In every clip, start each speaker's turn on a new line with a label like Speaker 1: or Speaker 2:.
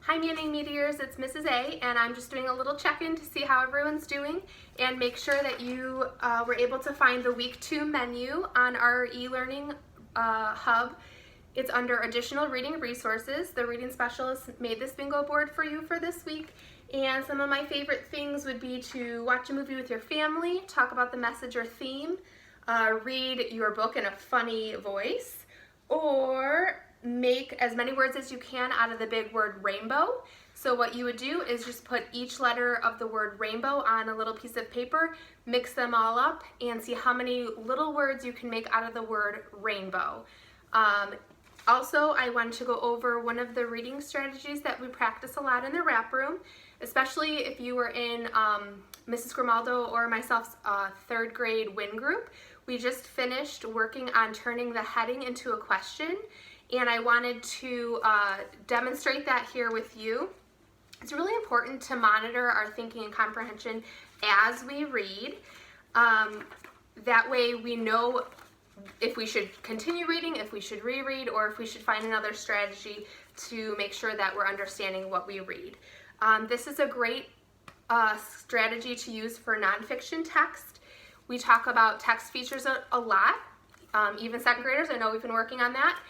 Speaker 1: Hi Manning Meteors, it's Mrs. A, and I'm just doing a little check-in to see how everyone's doing and make sure that you were able to find the week 2 menu on our e-learning hub. It's under additional reading resources. The reading specialist made this bingo board for you for this week, and some of my favorite things would be to watch a movie with your family, talk about the message or theme, read your book in a funny voice, or make as many words as you can out of the big word rainbow. So what you would do is just put each letter of the word rainbow on a little piece of paper, mix them all up, and see how many little words you can make out of the word rainbow. Also, I wanted to go over one of the reading strategies that we practice a lot in the wrap room, especially if you were in Mrs. Grimaldo or myself's 3rd grade WIN group. We just finished working on turning the heading into a question, and I wanted to demonstrate that here with you. It's really important to monitor our thinking and comprehension as we read. That way we know if we should continue reading, if we should reread, or if we should find another strategy to make sure that we're understanding what we read. This is a great strategy to use for nonfiction text. We talk about text features a lot, even 2nd graders. I know we've been working on that.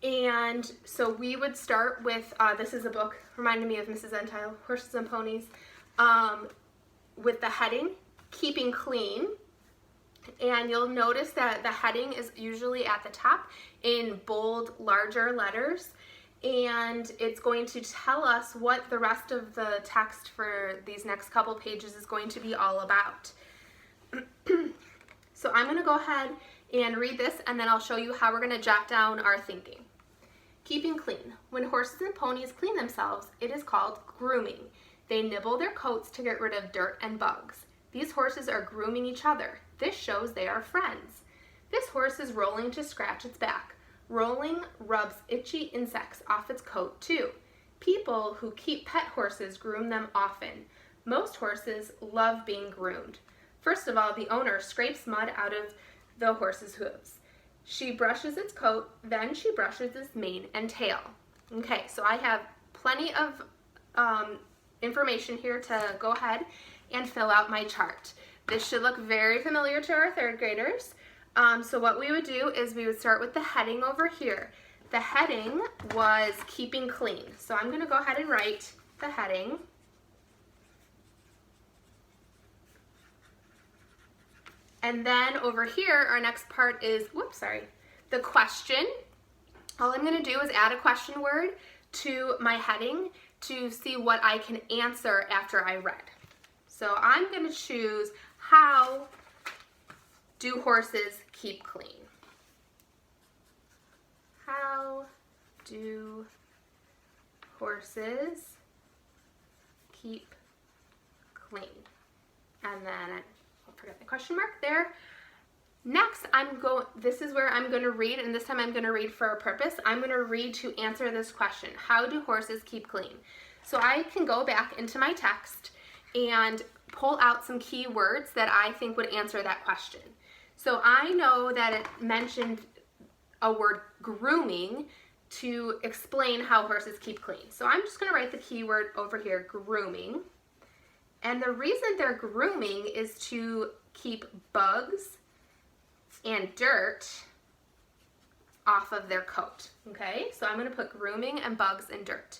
Speaker 1: And so we would start with, this is a book, reminded me of Mrs. Entile, Horses and Ponies, with the heading, Keeping Clean. And you'll notice that the heading is usually at the top in bold, larger letters. And it's going to tell us what the rest of the text for these next couple pages is going to be all about. So I'm going to go ahead and read this, and then I'll show you how we're going to jot down our thinking. Keeping clean. When horses and ponies clean themselves, it is called grooming. They nibble their coats to get rid of dirt and bugs. These horses are grooming each other. This shows they are friends. This horse is rolling to scratch its back. Rolling rubs itchy insects off its coat too. People who keep pet horses groom them often. Most horses love being groomed. First of all, the owner scrapes mud out of the horse's hooves. She brushes its coat, then she brushes its mane and tail. Okay, so I have plenty of information here to go ahead and fill out my chart. This should look very familiar to our 3rd graders. So what we would do is we would start with the heading over here. The heading was keeping clean. So I'm going to go ahead and write the heading. And then over here, our next part is, the question. All I'm going to do is add a question word to my heading to see what I can answer after I read. So I'm going to choose, how do horses keep clean? How do horses keep clean? And then I'll forget the question mark there. Next, this is where I'm going to read, and this time I'm going to read for a purpose. I'm going to read to answer this question. How do horses keep clean? So I can go back into my text and pull out some key words that I think would answer that question. So I know that it mentioned a word grooming to explain how horses keep clean. So I'm just going to write the key word over here, grooming. And the reason they're grooming is to keep bugs and dirt off of their coat. Okay, so I'm going to put grooming and bugs and dirt.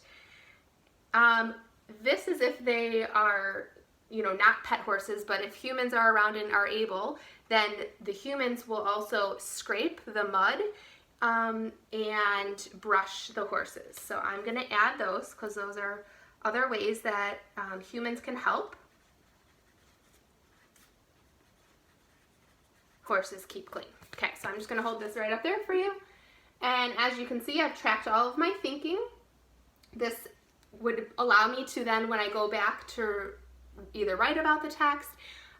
Speaker 1: This is if they are, not pet horses, but if humans are around and are able, then the humans will also scrape the mud and brush the horses. So I'm going to add those because those are other ways that humans can help horses keep clean. Okay, so I'm just going to hold this right up there for you. And as you can see, I've tracked all of my thinking. This would allow me to then, when I go back to either write about the text,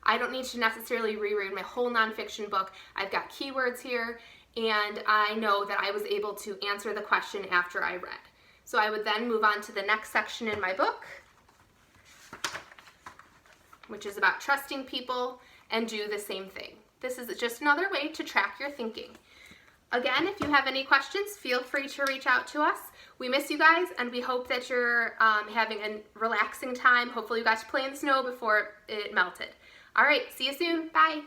Speaker 1: I don't need to necessarily reread my whole nonfiction book. I've got keywords here, and I know that I was able to answer the question after I read. So I would then move on to the next section in my book, which is about trusting people, and do the same thing. This is just another way to track your thinking. Again, if you have any questions, feel free to reach out to us. We miss you guys, and we hope that you're having a relaxing time. Hopefully you got to play in the snow before it melted. All right, see you soon. Bye.